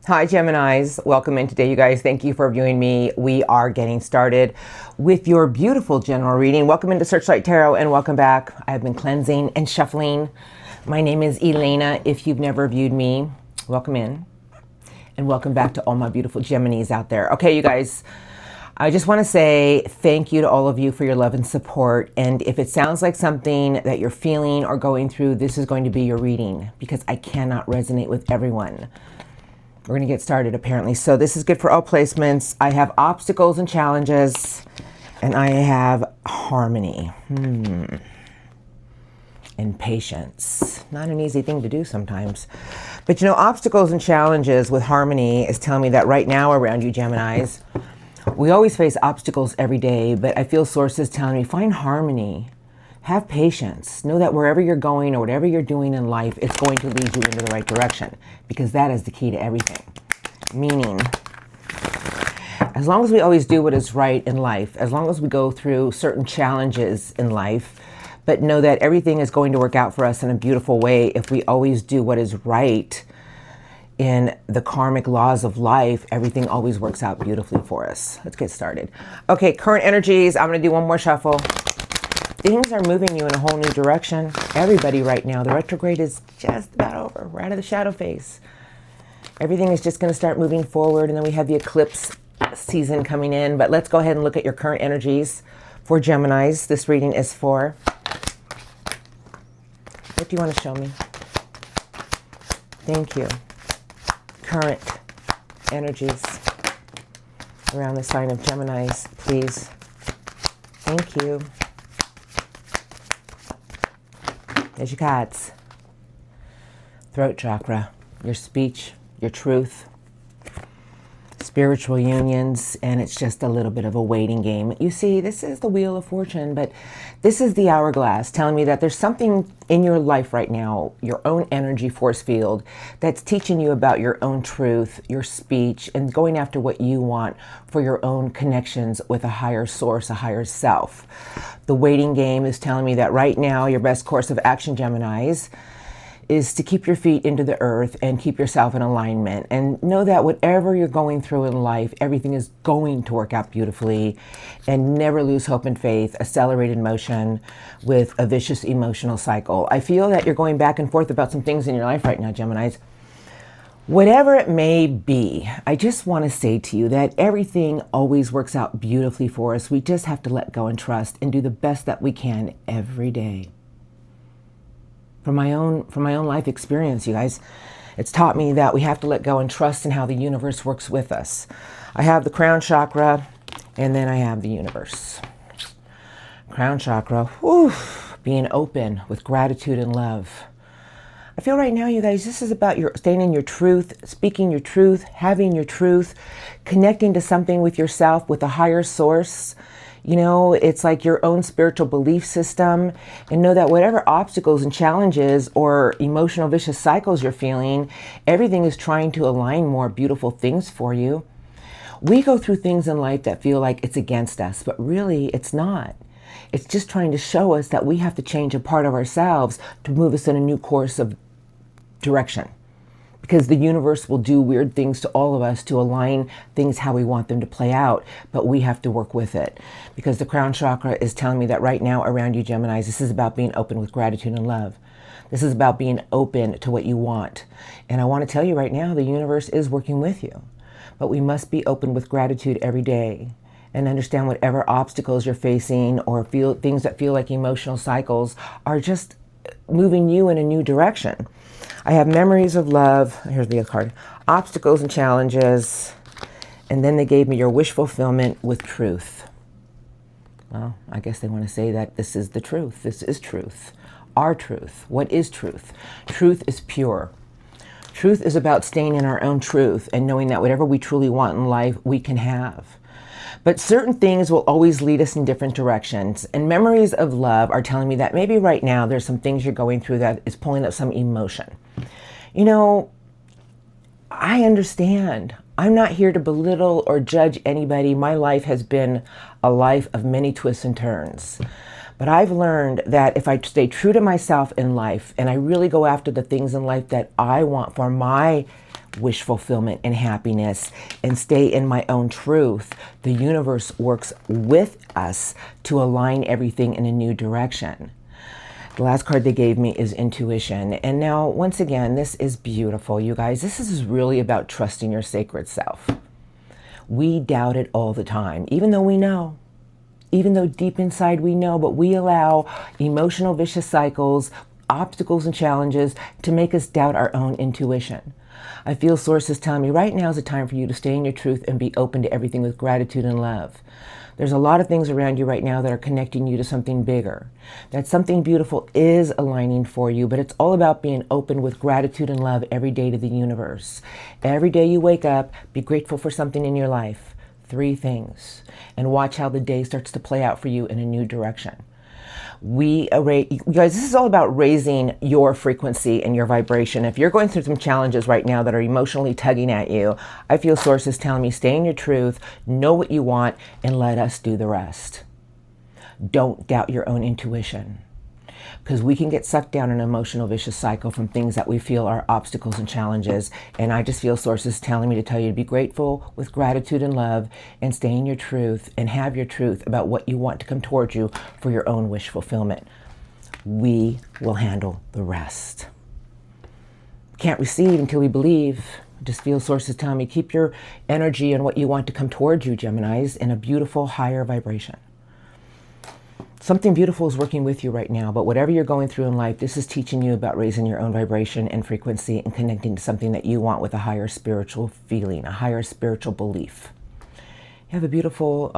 Hi, Geminis. Welcome in today, you guys. Thank you for viewing me. We are getting started with your beautiful general reading. Welcome into Searchlight Tarot and welcome back. I have been cleansing and shuffling. My name is Elena. If you've never viewed me, welcome in and welcome back to all my beautiful Geminis out there. Okay, you guys, I just want to say thank you to all of you for your love and support. And if it sounds like something that you're feeling or going through, this is going to be your reading because I cannot resonate with everyone. We're going to get started apparently. So this is good for all placements. I have obstacles and challenges, and I have harmony and patience. Not an easy thing to do sometimes. But you know, obstacles and challenges with harmony is telling me that right now around you, Geminis, we always face obstacles every day, but I feel sources telling me find harmony. Have patience. Know that wherever you're going or whatever you're doing in life, it's going to lead you into the right direction because that is the key to everything. Meaning, as long as we always do what is right in life, as long as we go through certain challenges in life, but know that everything is going to work out for us in a beautiful way if we always do what is right in the karmic laws of life, everything always works out beautifully for us. Let's get started. Okay, current energies. I'm going to do one more shuffle. Things are moving you in a whole new direction. Everybody right now, the retrograde is just about over. We're out of the shadow phase. Everything is just going to start moving forward. And then we have the eclipse season coming in. But let's go ahead and look at your current energies for Geminis. This reading is for... What do you want to show me? Thank you. Current energies around the sign of Geminis, please. Thank you. There's your cards. Throat chakra, your speech, your truth, spiritual unions, and it's just a little bit of a waiting game. You see, this is the Wheel of Fortune, but this is the hourglass telling me that there's something in your life right now, your own energy force field, that's teaching you about your own truth, your speech, and going after what you want for your own connections with a higher source, a higher self. The waiting game is telling me that right now, your best course of action, Geminis, is to keep your feet into the earth and keep yourself in alignment. And know that whatever you're going through in life, everything is going to work out beautifully. And never lose hope and faith, accelerated motion with a vicious emotional cycle. I feel that you're going back and forth about some things in your life right now, Geminis. Whatever it may be, I just want to say to you that everything always works out beautifully for us. We just have to let go and trust and do the best that we can every day. From my own life experience, you guys, it's taught me that we have to let go and trust in how the universe works with us. I have the crown chakra, and then I have the universe. Crown chakra, being open with gratitude and love. I feel right now, you guys, this is about your staying in your truth, speaking your truth, having your truth, connecting to something with yourself, with a higher source. You know, it's like your own spiritual belief system, and know that whatever obstacles and challenges or emotional vicious cycles you're feeling, everything is trying to align more beautiful things for you. We go through things in life that feel like it's against us, but really it's not. It's just trying to show us that we have to change a part of ourselves to move us in a new course of direction. Because the universe will do weird things to all of us to align things how we want them to play out, but we have to work with it. Because the crown chakra is telling me that right now around you, Geminis, this is about being open with gratitude and love. This is about being open to what you want. And I want to tell you right now, the universe is working with you. But we must be open with gratitude every day and understand whatever obstacles you're facing or feel things that feel like emotional cycles are just moving you in a new direction. I have memories of love. Here's the other card. Obstacles and challenges. And then they gave me your wish fulfillment with truth. Well, I guess they want to say that this is the truth. This is truth. Our truth. What is truth? Truth is pure. Truth is about staying in our own truth and knowing that whatever we truly want in life, we can have. But certain things will always lead us in different directions. And memories of love are telling me that maybe right now there's some things you're going through that is pulling up some emotion. You know, I understand. I'm not here to belittle or judge anybody. My life has been a life of many twists and turns. But I've learned that if I stay true to myself in life and I really go after the things in life that I want for my wish fulfillment and happiness and stay in my own truth, the universe works with us to align everything in a new direction. The last card they gave me is intuition. And now, once again, this is beautiful, you guys. This is really about trusting your sacred self. We doubt it all the time, even though we know. Even though deep inside we know, but we allow emotional vicious cycles, obstacles and challenges to make us doubt our own intuition. I feel sources telling me right now is the time for you to stay in your truth and be open to everything with gratitude and love. There's a lot of things around you right now that are connecting you to something bigger. That something beautiful is aligning for you, but it's all about being open with gratitude and love every day to the universe. Every day you wake up, be grateful for something in your life. 3 things. And watch how the day starts to play out for you in a new direction. You guys, this is all about raising your frequency and your vibration. If you're going through some challenges right now that are emotionally tugging at you, I feel sources telling me stay in your truth, know what you want, and let us do the rest. Don't doubt your own intuition, because we can get sucked down an emotional vicious cycle from things that we feel are obstacles and challenges. And I just feel sources telling me to tell you to be grateful with gratitude and love and stay in your truth and have your truth about what you want to come towards you for your own wish fulfillment. We will handle the rest. Can't receive until we believe. I just feel sources telling me keep your energy and what you want to come towards you, Geminis, in a beautiful higher vibration. Something beautiful is working with you right now, but whatever you're going through in life, this is teaching you about raising your own vibration and frequency and connecting to something that you want with a higher spiritual feeling, a higher spiritual belief. You have a beautiful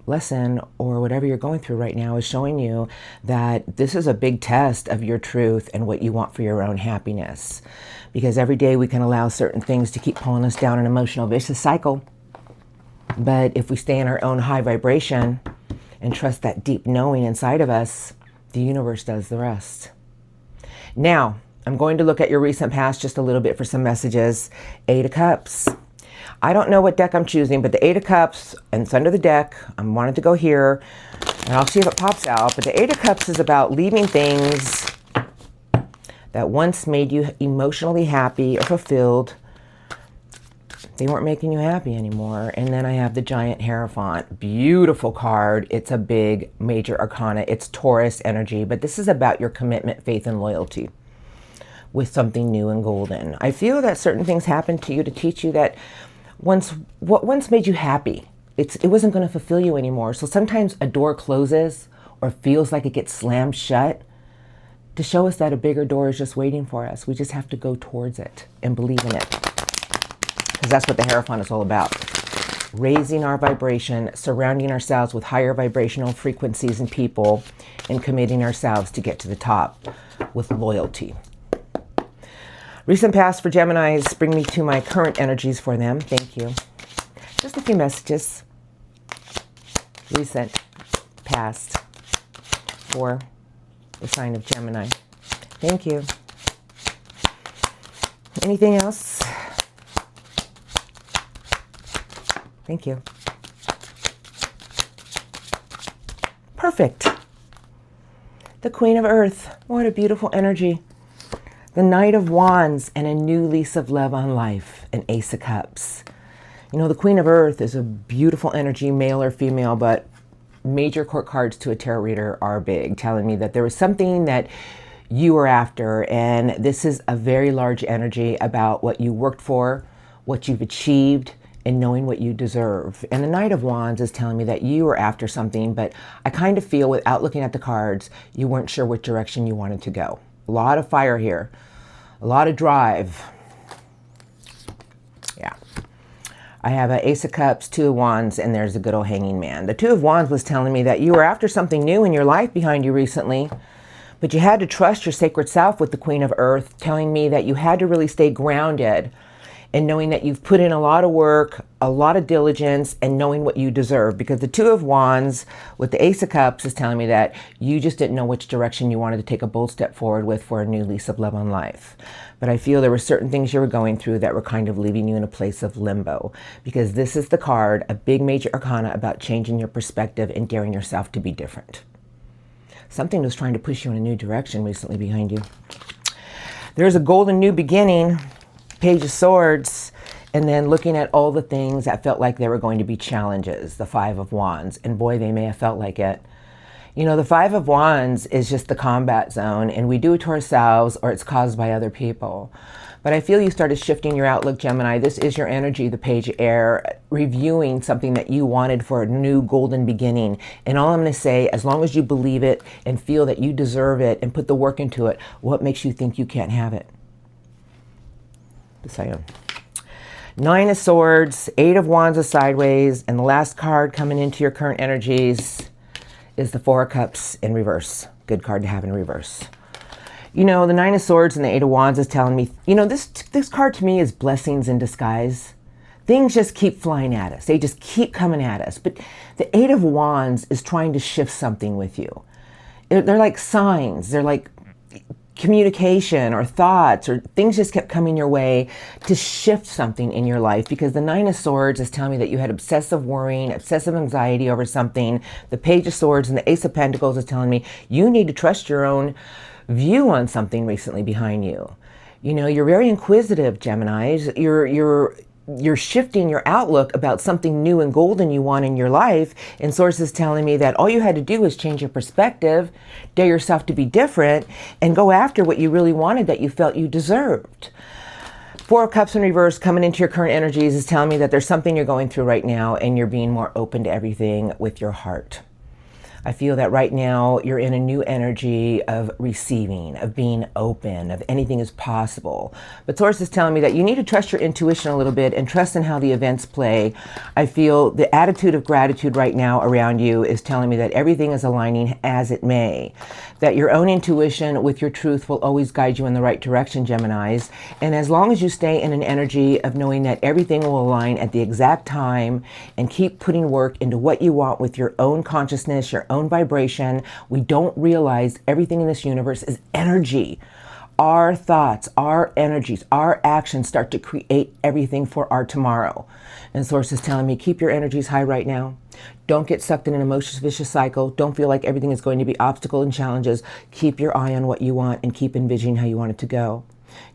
lesson, or whatever you're going through right now is showing you that this is a big test of your truth and what you want for your own happiness. Because every day we can allow certain things to keep pulling us down an emotional vicious cycle. But if we stay in our own high vibration and trust that deep knowing inside of us, the universe does the rest. Now, I'm going to look at your recent past just a little bit for some messages. 8 of Cups. I don't know what deck I'm choosing, but the 8 of Cups, and it's under the deck. I wanted to go here, and I'll see if it pops out. But the 8 of Cups is about leaving things that once made you emotionally happy or fulfilled. They weren't making you happy anymore. And then I have the Giant Hierophant. Beautiful card. It's a big major arcana. It's Taurus energy, but this is about your commitment, faith, and loyalty with something new and golden. I feel that certain things happened to you to teach you that what once made you happy, it wasn't going to fulfill you anymore. So sometimes a door closes or feels like it gets slammed shut to show us that a bigger door is just waiting for us. We just have to go towards it and believe in it. Because that's what the Hierophant is all about. Raising our vibration, surrounding ourselves with higher vibrational frequencies and people, and committing ourselves to get to the top with loyalty. Recent past for Geminis, bring me to my current energies for them. Thank you. Just a few messages. Recent past for the sign of Gemini. Thank you. Anything else? Thank you. Perfect. The Queen of Earth. What a beautiful energy. The Knight of Wands and a new lease of love on life. An Ace of Cups. You know, the Queen of Earth is a beautiful energy, male or female, but major court cards to a tarot reader are big, telling me that there was something that you were after, and this is a very large energy about what you worked for, what you've achieved, and knowing what you deserve. And the Knight of Wands is telling me that you were after something, but I kind of feel without looking at the cards, you weren't sure what direction you wanted to go. A lot of fire here, a lot of drive. Yeah. I have an Ace of Cups, 2 of Wands, and there's a good old Hanging Man. The 2 of Wands was telling me that you were after something new in your life behind you recently, but you had to trust your sacred self with the Queen of Earth, telling me that you had to really stay grounded and knowing that you've put in a lot of work, a lot of diligence, and knowing what you deserve. Because the 2 of Wands with the Ace of Cups is telling me that you just didn't know which direction you wanted to take a bold step forward with for a new lease of love on life. But I feel there were certain things you were going through that were kind of leaving you in a place of limbo. Because this is the card, a big major arcana about changing your perspective and daring yourself to be different. Something was trying to push you in a new direction recently behind you. There's a golden new beginning. Page of Swords, and then looking at all the things that felt like they were going to be challenges, the Five of Wands. And boy, they may have felt like it. You know, the Five of Wands is just the combat zone, and we do it to ourselves or it's caused by other people. But I feel you started shifting your outlook, Gemini. This is your energy, the Page of Air, reviewing something that you wanted for a new golden beginning. And all I'm going to say, as long as you believe it and feel that you deserve it and put the work into it, what makes you think you can't have it? Just saying. Nine of Swords, Eight of Wands is sideways, and the last card coming into your current energies is the Four of Cups in reverse. Good card to have in reverse. You know, the Nine of Swords and the Eight of Wands is telling me, you know, this card to me is blessings in disguise. Things just keep flying at us. They just keep coming at us. But the Eight of Wands is trying to shift something with you. They're like signs. They're like communication or thoughts, or things just kept coming your way to shift something in your life, because the Nine of Swords is telling me that you had obsessive worrying, obsessive anxiety over something. The Page of Swords and the Ace of Pentacles is telling me you need to trust your own view on something recently behind you. You know, you're very inquisitive, Geminis. You're shifting your outlook about something new and golden you want in your life, and sources telling me that all you had to do was change your perspective, dare yourself to be different, and go after what you really wanted that you felt you deserved. Four of Cups in reverse coming into your current energies is telling me that there's something you're going through right now and you're being more open to everything with your heart. I feel that right now you're in a new energy of receiving, of being open, of anything is possible. But Source is telling me that you need to trust your intuition a little bit and trust in how the events play. I feel the attitude of gratitude right now around you is telling me that everything is aligning as it may. That your own intuition with your truth will always guide you in the right direction, Geminis. And as long as you stay in an energy of knowing that everything will align at the exact time and keep putting work into what you want with your own consciousness, your own vibration, we don't realize everything in this universe is energy. Our thoughts, our energies, our actions start to create everything for our tomorrow. And Source is telling me, keep your energies high right now. Don't get sucked in an emotional vicious cycle. Don't feel like everything is going to be obstacle and challenges. Keep your eye on what you want and keep envisioning how you want it to go.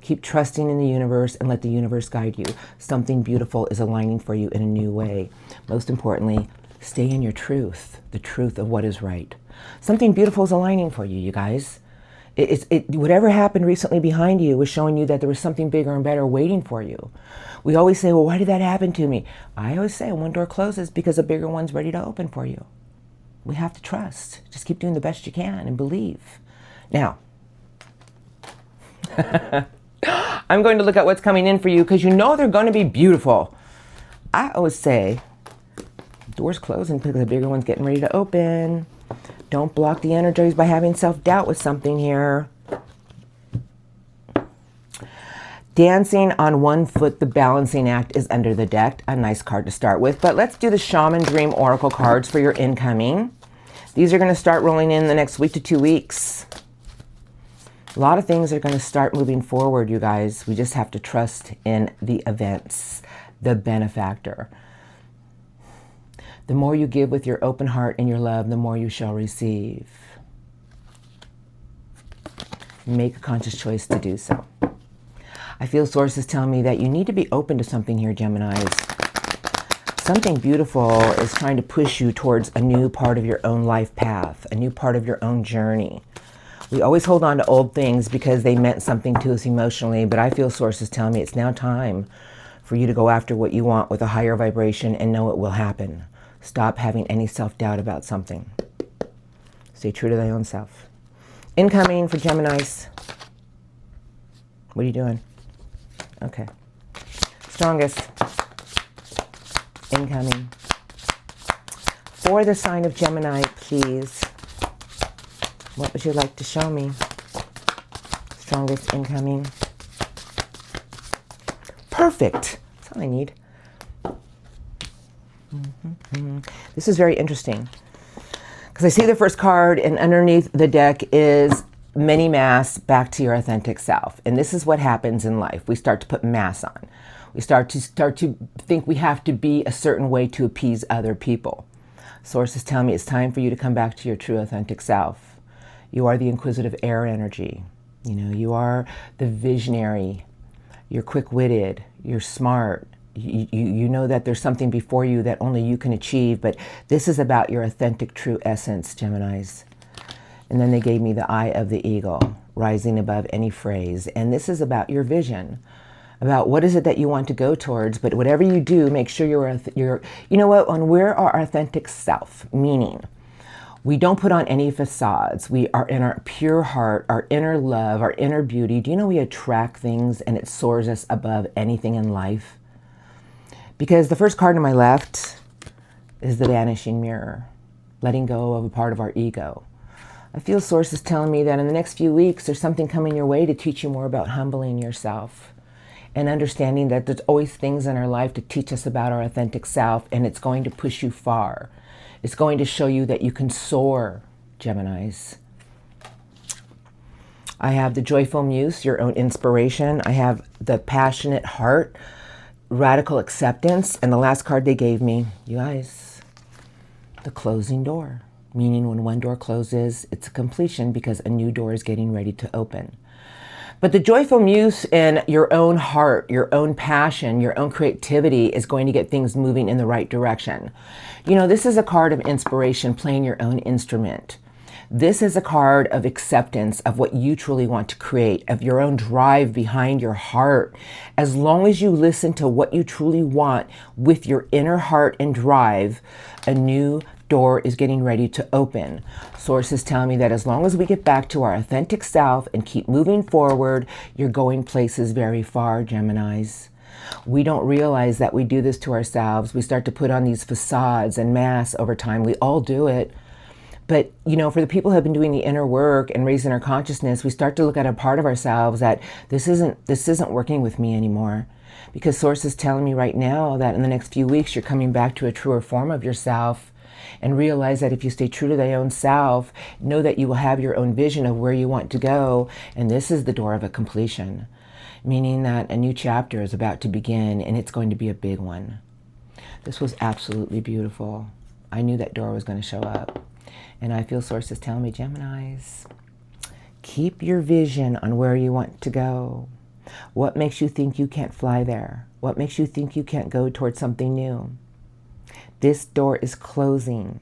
Keep trusting in the universe and let the universe guide you. Something beautiful is aligning for you in a new way. Most importantly, stay in your truth, the truth of what is right. Something beautiful is aligning for you, you guys. Whatever happened recently behind you was showing you that there was something bigger and better waiting for you. We always say, well, why did that happen to me? I always say one door closes because a bigger one's ready to open for you. We have to trust. Just keep doing the best you can and believe. Now, I'm going to look at what's coming in for you because you know they're going to be beautiful. I always say, doors closing because the bigger one's getting ready to open. Don't block the energies by having self-doubt with something here. Dancing on one foot, the balancing act is under the deck. A nice card to start with. But let's do the Shaman Dream Oracle cards for your incoming. These are going to start rolling in the next week to 2 weeks. A lot of things are going to start moving forward, you guys. We just have to trust in the events, the benefactor. The more you give with your open heart and your love, the more you shall receive. Make a conscious choice to do so. I feel Source is telling me that you need to be open to something here, Geminis. Something beautiful is trying to push you towards a new part of your own life path, a new part of your own journey. We always hold on to old things because they meant something to us emotionally, but I feel Source is telling me it's now time for you to go after what you want with a higher vibration and know it will happen. Stop having any self-doubt about something. Stay true to thy own self. Incoming for Geminis. What are you doing? Okay. Strongest. Incoming. For the sign of Gemini, please. What would you like to show me? Strongest incoming. Perfect. That's all I need. This is very interesting because I see the first card and underneath the deck is many masks back to your authentic self. And this is what happens in life. We start to put masks on. We start to think we have to be a certain way to appease other people. Source is telling me it's time for you to come back to your true authentic self. You are the inquisitive air energy. You know, you are the visionary. You're quick-witted. You're smart. You know that there's something before you that only you can achieve, but this is about your authentic, true essence, Geminis. And then they gave me the eye of the eagle, rising above any phrase. And this is about your vision, about what is it that you want to go towards. But whatever you do, make sure you're you know what, on where our authentic self, meaning we don't put on any facades. We are in our pure heart, our inner love, our inner beauty. Do you know we attract things and it soars us above anything in life? Because the first card on my left is the vanishing mirror, letting go of a part of our ego. I feel sources telling me that in the next few weeks, there's something coming your way to teach you more about humbling yourself and understanding that there's always things in our life to teach us about our authentic self, and it's going to push you far. It's going to show you that you can soar, Geminis. I have the joyful muse, your own inspiration. I have the passionate heart, radical acceptance. And the last card they gave me, you guys, the closing door. Meaning when one door closes, it's a completion because a new door is getting ready to open. But the joyful muse in your own heart, your own passion, your own creativity is going to get things moving in the right direction. You know, this is a card of inspiration, playing your own instrument. This is a card of acceptance of what you truly want to create, of your own drive behind your heart. As long as you listen to what you truly want with your inner heart and drive, a new door is getting ready to open. Sources tell me that as long as we get back to our authentic self and keep moving forward, you're going places very far, Geminis. We don't realize that we do this to ourselves. We start to put on these facades and masks over time. We all do it. But, you know, for the people who have been doing the inner work and raising our consciousness, we start to look at a part of ourselves that this isn't working with me anymore. Because Source is telling me right now that in the next few weeks, you're coming back to a truer form of yourself, and realize that if you stay true to thy own self, know that you will have your own vision of where you want to go. And this is the door of a completion, meaning that a new chapter is about to begin, and it's going to be a big one. This was absolutely beautiful. I knew that door was going to show up. And I feel sources telling me, Geminis, keep your vision on where you want to go. What makes you think you can't fly there? What makes you think you can't go towards something new? This door is closing.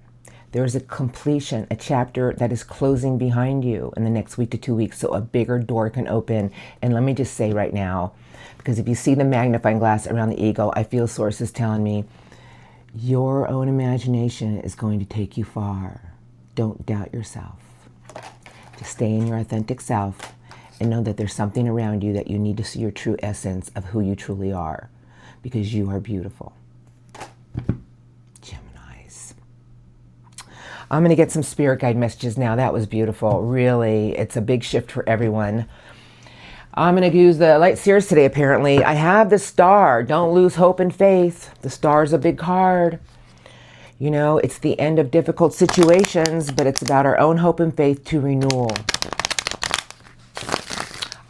There is a completion, a chapter that is closing behind you in the next week to 2 weeks, so a bigger door can open. And let me just say right now, because if you see the magnifying glass around the ego, I feel sources telling me, your own imagination is going to take you far. Don't doubt yourself. Just stay in your authentic self and know that there's something around you that you need to see your true essence of who you truly are, because you are beautiful. Geminis. I'm going to get some spirit guide messages now. That was beautiful. Really, it's a big shift for everyone. I'm going to use the Light Seers today, apparently. I have the Star. Don't lose hope and faith. The Star is a big card. You know, it's the end of difficult situations, but it's about our own hope and faith to renewal.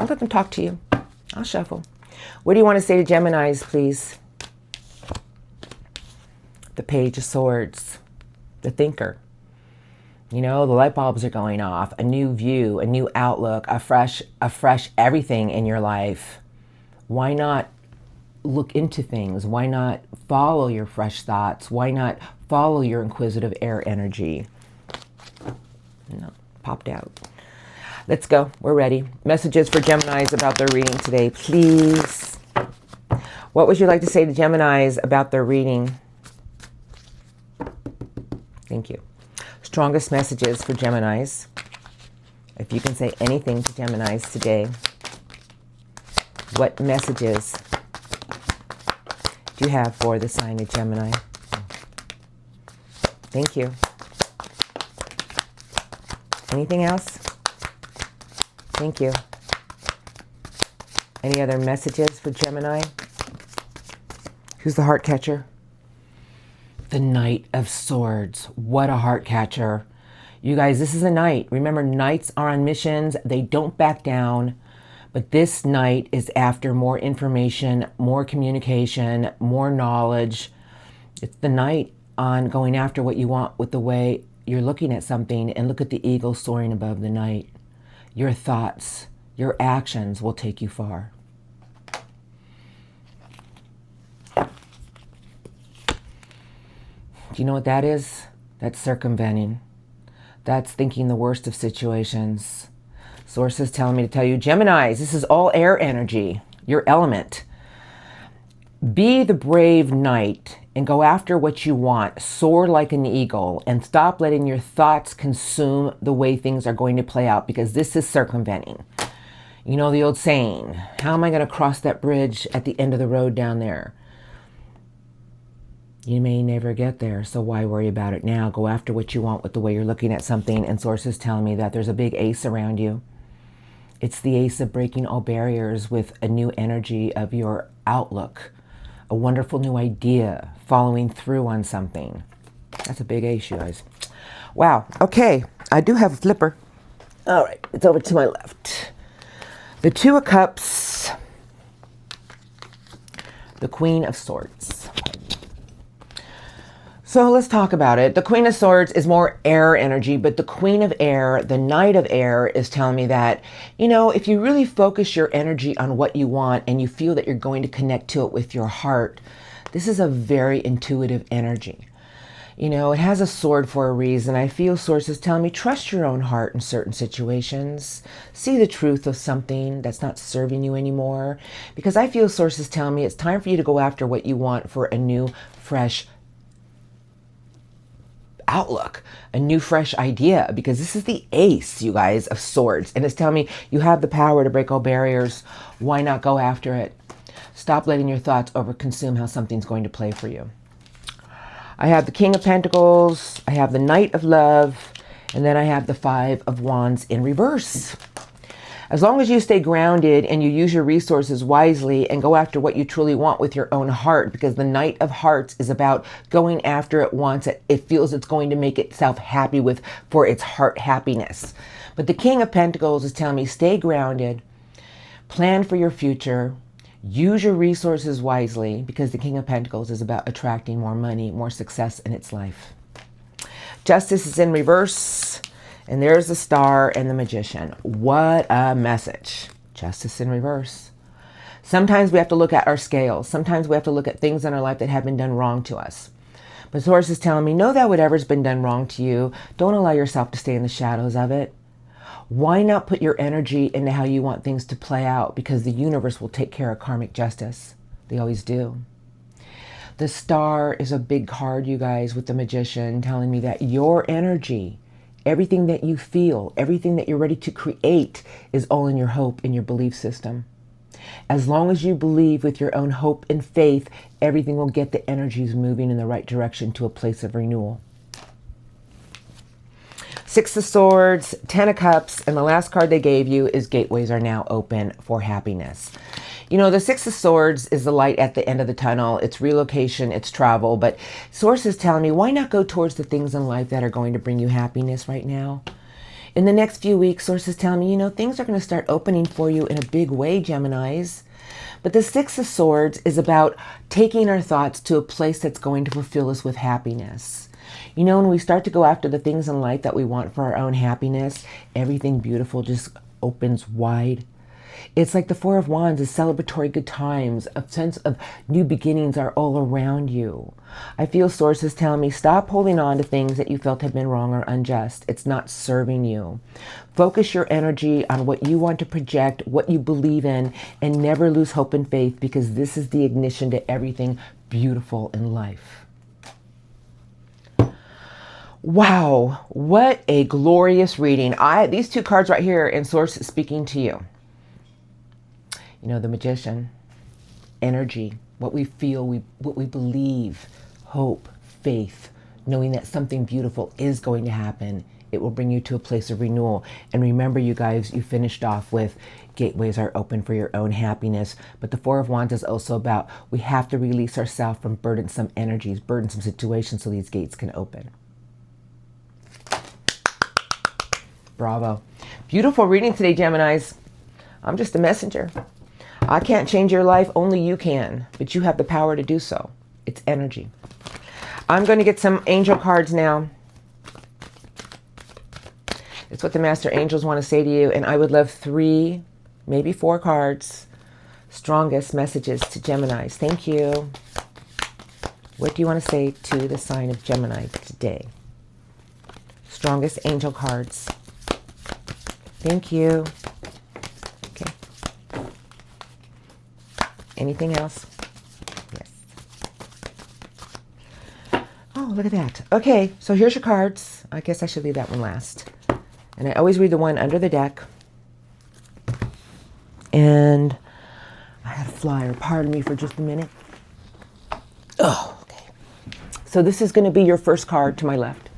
I'll let them talk to you. I'll shuffle. What do you want to say to Geminis, please? The Page of Swords. The Thinker. You know, the light bulbs are going off. A new view, a new outlook, a fresh everything in your life. Why not look into things? Why not follow your fresh thoughts? Why not follow your inquisitive air energy? No, popped out. Let's go. We're ready. Messages for Geminis about their reading today, please. What would you like to say to Geminis about their reading? Thank you. Strongest messages for Geminis. If you can say anything to Geminis today, what messages do you have for the sign of Gemini? Thank you. Anything else? Thank you. Any other messages for Gemini? Who's the heart catcher? The Knight of Swords. What a heart catcher. You guys, this is a knight. Remember, knights are on missions. They don't back down. But this knight is after more information, more communication, more knowledge. It's the knight on going after what you want with the way you're looking at something. And look at the eagle soaring above the knight. Your thoughts, your actions will take you far. Do you know what that is? That's circumventing. That's thinking the worst of situations. Sources telling me to tell you, Geminis, this is all air energy, your element. Be the brave knight and go after what you want. Soar like an eagle and stop letting your thoughts consume the way things are going to play out, because this is circumventing. You know the old saying, how am I going to cross that bridge at the end of the road down there? You may never get there, so why worry about it now? Go after what you want with the way you're looking at something. And sources tell me that there's a big ace around you. It's the ace of breaking all barriers with a new energy of your outlook, a wonderful new idea, following through on something. That's a big ace, you guys. Wow. Okay, I do have a flipper. All right, it's over to my left. The Two of Cups, the Queen of Swords. So let's talk about it. The Queen of Swords is more air energy, but the Queen of Air, the Knight of Air, is telling me that, you know, if you really focus your energy on what you want and you feel that you're going to connect to it with your heart, this is a very intuitive energy. You know, it has a sword for a reason. I feel sources telling me, trust your own heart in certain situations. See the truth of something that's not serving you anymore. Because I feel sources telling me it's time for you to go after what you want for a new, fresh outlook, a new, fresh idea, because this is the ace, you guys, of swords. And it's telling me you have the power to break all barriers. Why not go after it? Stop letting your thoughts overconsume how something's going to play for you. I have the King of Pentacles, I have the Knight of Love, and then I have the Five of Wands in reverse. As long as you stay grounded and you use your resources wisely and go after what you truly want with your own heart, because the Knight of Hearts is about going after it once it feels it's going to make itself happy with for its heart happiness. But the King of Pentacles is telling me stay grounded, plan for your future, use your resources wisely, because the King of Pentacles is about attracting more money, more success in its life. Justice is in reverse. And there's the Star and the Magician. What a message. Justice in reverse. Sometimes we have to look at our scales. Sometimes we have to look at things in our life that have been done wrong to us. But Source is telling me, know that whatever's been done wrong to you, don't allow yourself to stay in the shadows of it. Why not put your energy into how you want things to play out? Because the universe will take care of karmic justice. They always do. The Star is a big card, you guys, with the Magician, telling me that your energy, everything that you feel, everything that you're ready to create is all in your hope and your belief system. As long as you believe with your own hope and faith, everything will get the energies moving in the right direction to a place of renewal. Six of Swords, Ten of Cups, and the last card they gave you is Gateways are now open for happiness. You know, the Six of Swords is the light at the end of the tunnel. It's relocation, it's travel. But Source is telling me, why not go towards the things in life that are going to bring you happiness right now? In the next few weeks, Source is telling me, you know, things are going to start opening for you in a big way, Geminis. But the Six of Swords is about taking our thoughts to a place that's going to fulfill us with happiness. You know, when we start to go after the things in life that we want for our own happiness, everything beautiful just opens wide. It's like the Four of Wands is celebratory good times. A sense of new beginnings are all around you. I feel sources telling me stop holding on to things that you felt have been wrong or unjust. It's not serving you. Focus your energy on what you want to project, what you believe in, and never lose hope and faith, because this is the ignition to everything beautiful in life. Wow, what a glorious reading. These two cards right here in Source speaking to you. You know, the Magician, energy, what we feel, what we believe, hope, faith, knowing that something beautiful is going to happen. It will bring you to a place of renewal. And remember, you guys, you finished off with gateways are open for your own happiness. But the Four of Wands is also about we have to release ourselves from burdensome energies, burdensome situations so these gates can open. Bravo. Beautiful reading today, Geminis. I'm just a messenger. I can't change your life, only you can, but you have the power to do so. It's energy. I'm going to get some angel cards now. It's what the Master Angels want to say to you, and I would love 3, maybe 4 cards, strongest messages to Geminis. Thank you. What do you want to say to the sign of Gemini today? Strongest angel cards. Thank you. Okay. Anything else? Yes. Oh, look at that. Okay, so here's your cards. I guess I should leave that one last. And I always read the one under the deck. And I had a flyer. Pardon me for just a minute. Oh, okay. So this is going to be your first card to my left.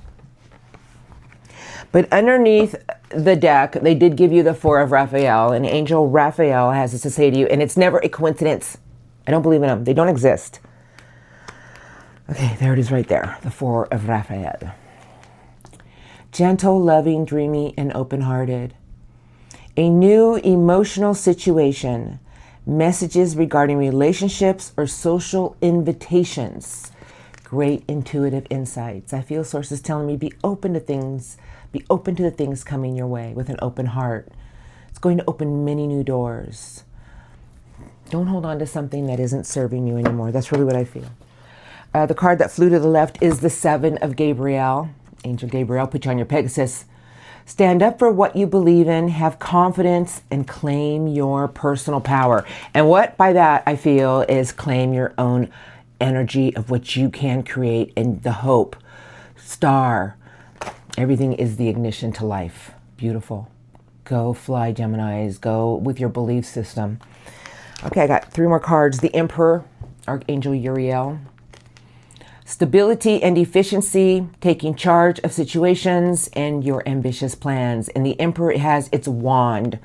But underneath the deck, they did give you the Four of Raphael, and Angel Raphael has this to say to you, and it's never a coincidence. I don't believe in them. They don't exist. Okay, there it is right there, the Four of Raphael. Gentle, loving, dreamy, and open-hearted. A new emotional situation. Messages regarding relationships or social invitations. Great intuitive insights. I feel sources telling me be open to things. Be open to the things coming your way with an open heart. It's going to open many new doors. Don't hold on to something that isn't serving you anymore. That's really what I feel. The card that flew to the left is the Seven of Gabriel. Angel Gabriel, put you on your Pegasus. Stand up for what you believe in, have confidence, and claim your personal power. And what by that I feel is claim your own energy of what you can create and the hope. Star. Everything is the ignition to life. Beautiful. Go fly, Geminis. Go with your belief system. Okay, I got 3 more cards. The Emperor, Archangel Uriel. Stability and efficiency, taking charge of situations and your ambitious plans. And the Emperor has its wand,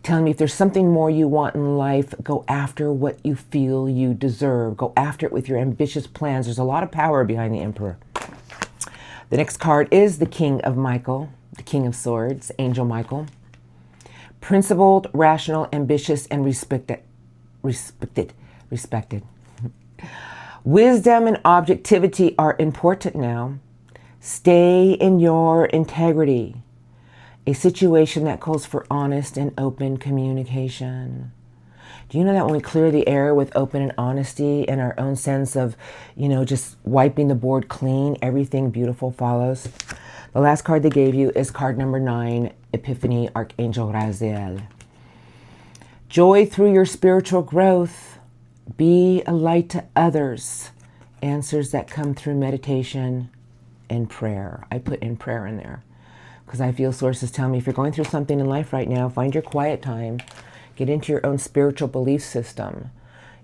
telling me if there's something more you want in life, go after what you feel you deserve. Go after it with your ambitious plans. There's a lot of power behind the Emperor. The next card is the King of Michael, the King of Swords, Angel Michael. Principled, rational, ambitious, and respected. Wisdom and objectivity are important now. Stay in your integrity. A situation that calls for honest and open communication. Do you know that when we clear the air with open and honesty and our own sense of, just wiping the board clean, everything beautiful follows? The last card they gave you is card number 9, Epiphany, Archangel Raziel. Joy through your spiritual growth. Be a light to others. Answers that come through meditation and prayer. I put in prayer in there because I feel sources tell me if you're going through something in life right now, find your quiet time. Get into your own spiritual belief system.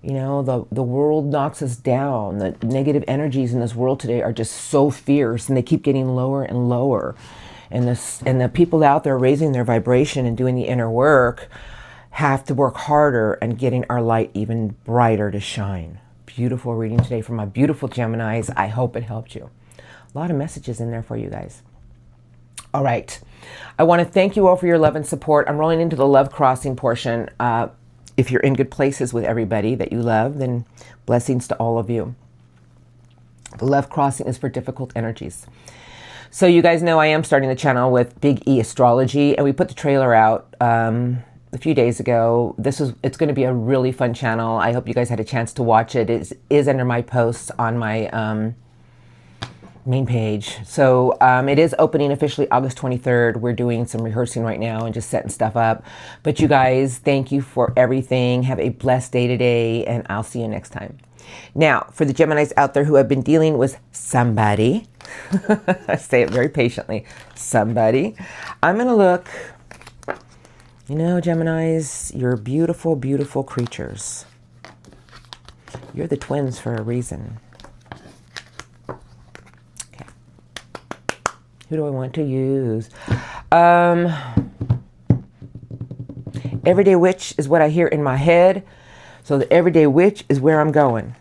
The world knocks us down. The negative energies in this world today are just so fierce, and they keep getting lower and lower. And the people out there raising their vibration and doing the inner work have to work harder and getting our light even brighter to shine. Beautiful reading today from my beautiful Geminis. I hope it helped you. A lot of messages in there for you guys. All right. I want to thank you all for your love and support. I'm rolling into the love crossing portion. If you're in good places with everybody that you love, then blessings to all of you. The love crossing is for difficult energies. So you guys know I am starting the channel with Big E Astrology, and we put the trailer out a few days ago. It's going to be a really fun channel. I hope you guys had a chance to watch it. It is under my posts on my main page. So it is opening officially August 23rd. We're doing some rehearsing right now and just setting stuff up. But you guys, thank you for everything. Have a blessed day today, and I'll see you next time. Now, for the Geminis out there who have been dealing with somebody, I say it very patiently, somebody, I'm going to look. Geminis, you're beautiful, beautiful creatures. You're the twins for a reason. Okay. Who do I want to use? Everyday Witch is what I hear in my head. So the Everyday Witch is where I'm going.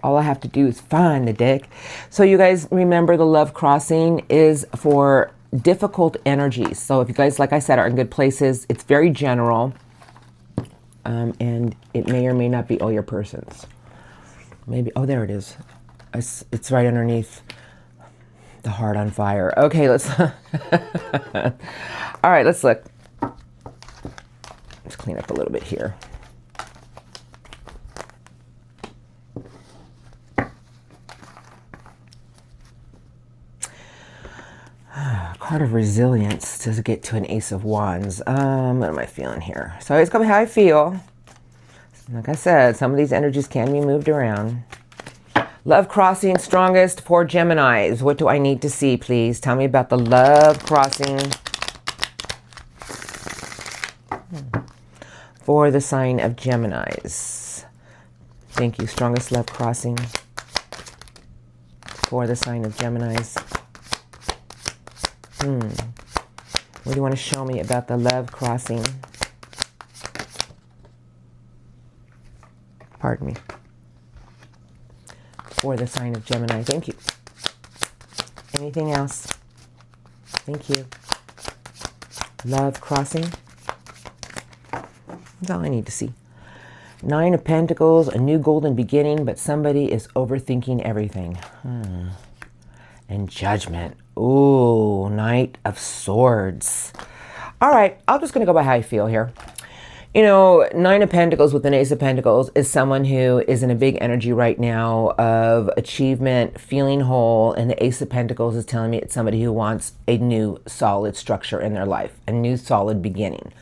All I have to do is find the deck. So you guys remember the love crossing is for difficult energies. So if you guys, like I said, are in good places, it's very general. And it may or may not be all your persons. Maybe, oh, there it is. It's right underneath the heart on fire. Okay, let's, all right, let's look. Let's clean up a little bit here. card of resilience to get to an Ace of Wands. What am I feeling here? So it's going to be how I feel. Like I said, some of these energies can be moved around. Love crossing strongest for Geminis. What do I need to see, please? Tell me about the love crossing for the sign of Geminis. Thank you. Strongest love crossing for the sign of Geminis. What do you want to show me about the love crossing? Pardon me. For the sign of Gemini. Thank you. Anything else? Thank you. Love crossing. That's all I need to see. 9 of Pentacles, a new golden beginning, but somebody is overthinking everything. And Judgment. Ooh, Knight of Swords. All right, I'm just going to go by how I feel here. You know, 9 of Pentacles with an Ace of Pentacles is someone who is in a big energy right now of achievement, feeling whole, and the Ace of Pentacles is telling me it's somebody who wants a new solid structure in their life, a new solid beginning.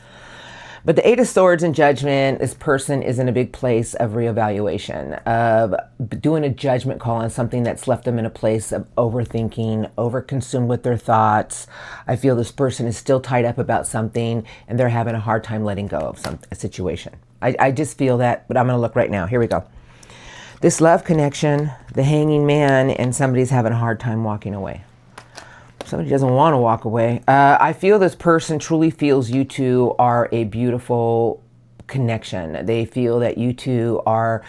But the 8 of Swords and Judgment, this person is in a big place of reevaluation, of doing a judgment call on something that's left them in a place of overthinking, overconsumed with their thoughts. I feel this person is still tied up about something and they're having a hard time letting go of a situation. I just feel that, but I'm going to look right now. Here we go. This love connection, the Hanging Man, and somebody's having a hard time walking away. Somebody doesn't want to walk away. I feel this person truly feels you two are a beautiful connection. They feel that you two are,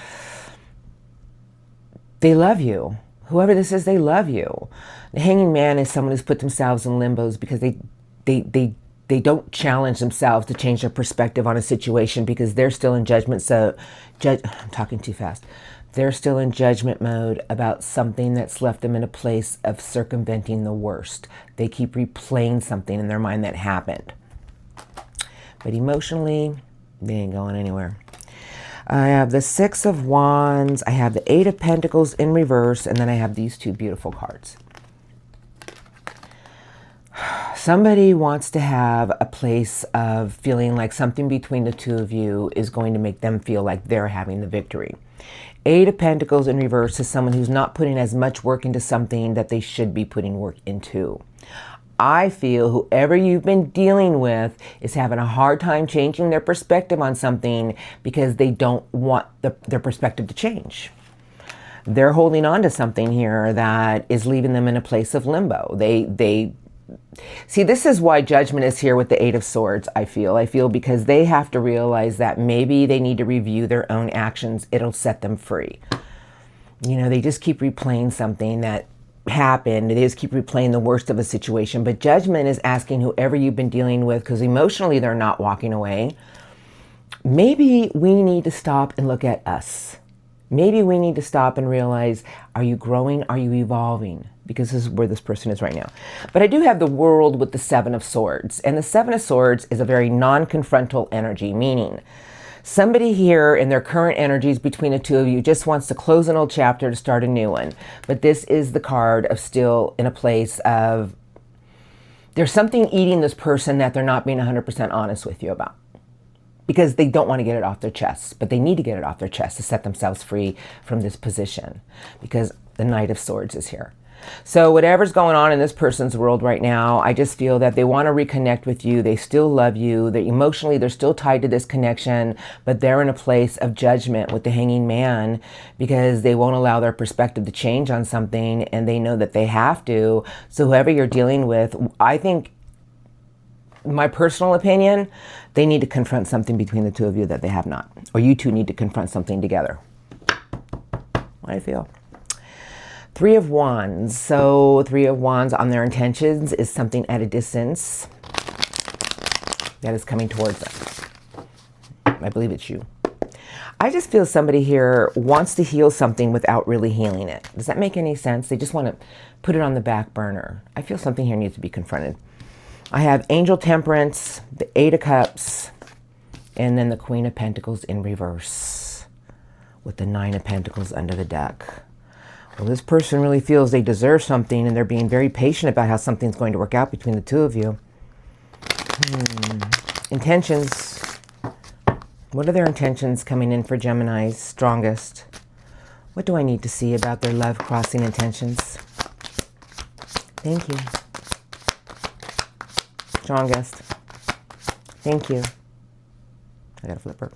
they love you. Whoever this is, they love you. The Hanging Man is someone who's put themselves in limbos because they don't challenge themselves to change their perspective on a situation because they're still in judgment. So, I'm talking too fast. They're still in judgment mode about something that's left them in a place of circumventing the worst. They keep replaying something in their mind that happened. But emotionally, they ain't going anywhere. I have the 6 of Wands. I have the 8 of Pentacles in reverse. And then I have these 2 beautiful cards. Somebody wants to have a place of feeling like something between the two of you is going to make them feel like they're having the victory. 8 of Pentacles in reverse is someone who's not putting as much work into something that they should be putting work into. I feel whoever you've been dealing with is having a hard time changing their perspective on something because they don't want their perspective to change. They're holding on to something here that is leaving them in a place of limbo. See, this is why Judgment is here with the 8 of Swords, I feel because they have to realize that maybe they need to review their own actions. It'll set them free. You know, they just keep replaying something that happened. They just keep replaying the worst of a situation. But Judgment is asking whoever you've been dealing with, because emotionally they're not walking away, maybe we need to stop and look at us. Maybe we need to stop and realize, are you growing? Are you evolving? Because this is where this person is right now. But I do have the World with the 7 of Swords. And the 7 of Swords is a very non-confrontal energy, meaning somebody here in their current energies between the two of you just wants to close an old chapter to start a new one. But this is the card of still in a place of there's something eating this person that they're not being 100% honest with you about. Because they don't want to get it off their chest, but they need to get it off their chest to set themselves free from this position because the Knight of Swords is here. So whatever's going on in this person's world right now, I just feel that they want to reconnect with you. They still love you. They emotionally, they're still tied to this connection, but they're in a place of judgment with the Hanging Man because they won't allow their perspective to change on something and they know that they have to. So whoever you're dealing with, I think, my personal opinion, they need to confront something between the two of you that they have not. Or you two need to confront something together. What I feel. 3 of Wands. So 3 of Wands on their intentions is something at a distance that is coming towards them. I believe it's you. I just feel somebody here wants to heal something without really healing it. Does that make any sense? They just want to put it on the back burner. I feel something here needs to be confronted. I have Angel Temperance, the 8 of Cups, and then the Queen of Pentacles in reverse with the 9 of Pentacles under the deck. Well, this person really feels they deserve something, and they're being very patient about how something's going to work out between the two of you. Intentions. What are their intentions coming in for Gemini's strongest? What do I need to see about their love crossing intentions? Thank you. Strongest. Thank you. I got a flipper.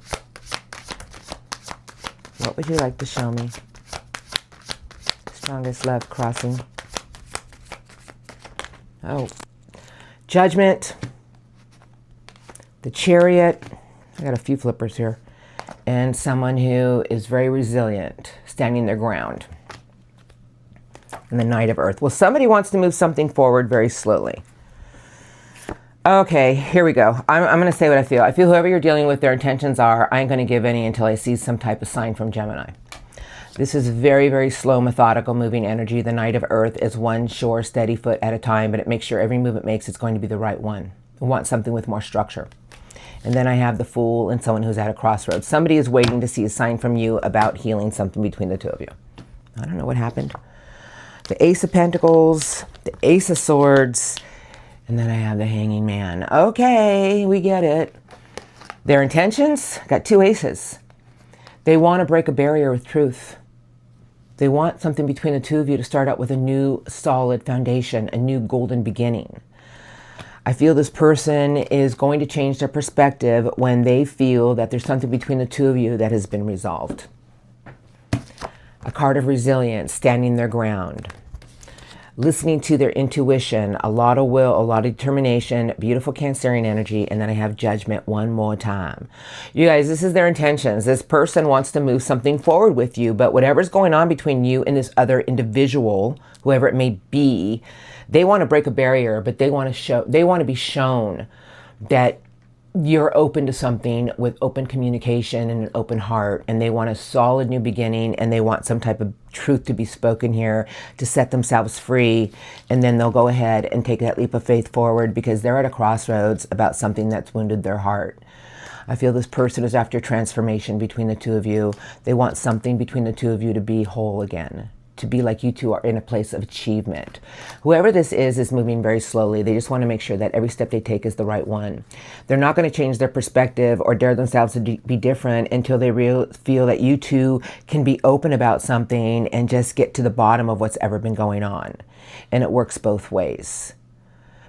What would you like to show me? Strongest love crossing. Oh. Judgment. The Chariot. I got a few flippers here. And someone who is very resilient, standing their ground. And the Knight of Earth. Well, somebody wants to move something forward very slowly. Okay, here we go. I'm going to say what I feel. I feel whoever you're dealing with, their intentions are, I ain't going to give any until I see some type of sign from Gemini. This is very, very slow, methodical moving energy. The Knight of Earth is one sure, steady foot at a time, but it makes sure every move it makes is going to be the right one. I want something with more structure. And then I have the Fool and someone who's at a crossroads. Somebody is waiting to see a sign from you about healing something between the two of you. I don't know what happened. The Ace of Pentacles, the Ace of Swords, and then I have the Hanging Man. Okay, we get it. Their intentions, got two aces. They want to break a barrier with truth. They want something between the two of you to start out with a new solid foundation, a new golden beginning. I feel this person is going to change their perspective when they feel that there's something between the two of you that has been resolved. A card of resilience, standing their ground. Listening to their intuition, a lot of will, a lot of determination, beautiful Cancerian energy, and then I have Judgment one more time. You guys, this is their intentions. This person wants to move something forward with you, but whatever's going on between you and this other individual, whoever it may be, they want to break a barrier, but they want to be shown that you're open to something with open communication and an open heart, and they want a solid new beginning, and they want some type of truth to be spoken here to set themselves free, and then they'll go ahead and take that leap of faith forward because they're at a crossroads about something that's wounded their heart. I feel this person is after transformation between the two of you. They want something between the two of you to be whole again, to be like you two are in a place of achievement. Whoever this is moving very slowly. They just want to make sure that every step they take is the right one. They're not going to change their perspective or dare themselves to be different until they feel that you two can be open about something and just get to the bottom of what's ever been going on. And it works both ways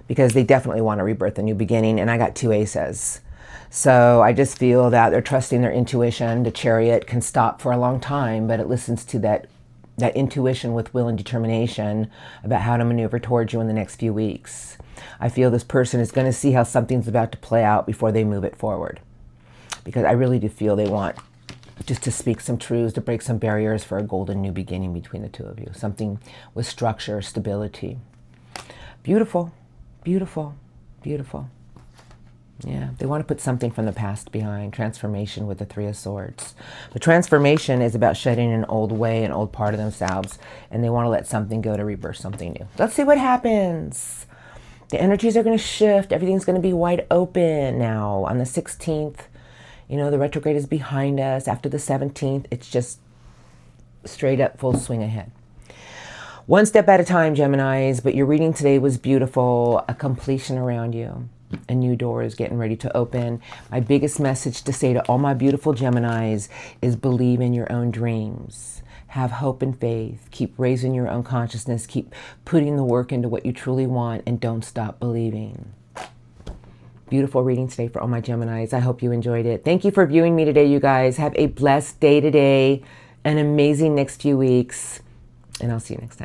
because they definitely want to rebirth a new beginning. And I got two aces. So I just feel that they're trusting their intuition. The Chariot can stop for a long time, but it listens to that intuition with will and determination about how to maneuver towards you in the next few weeks. I feel this person is going to see how something's about to play out before they move it forward. Because I really do feel they want just to speak some truths, to break some barriers for a golden new beginning between the two of you. Something with structure, stability. Beautiful, beautiful, beautiful. Yeah, they want to put something from the past behind. Transformation with the Three of Swords. But transformation is about shedding an old way, an old part of themselves, and they want to let something go to rebirth something new. Let's see what happens. The energies are going to shift. Everything's going to be wide open now on the 16th. You know, the retrograde is behind us. After the 17th, it's just straight up full swing ahead. One step at a time, Geminis, but your reading today was beautiful. A completion around you. A new door is getting ready to open. My biggest message to say to all my beautiful Geminis is believe in your own dreams. Have hope and faith. Keep raising your own consciousness. Keep putting the work into what you truly want, and don't stop believing. Beautiful reading today for all my Geminis. I hope you enjoyed it. Thank you for viewing me today, you guys. Have a blessed day today. An amazing next few weeks. And I'll see you next time.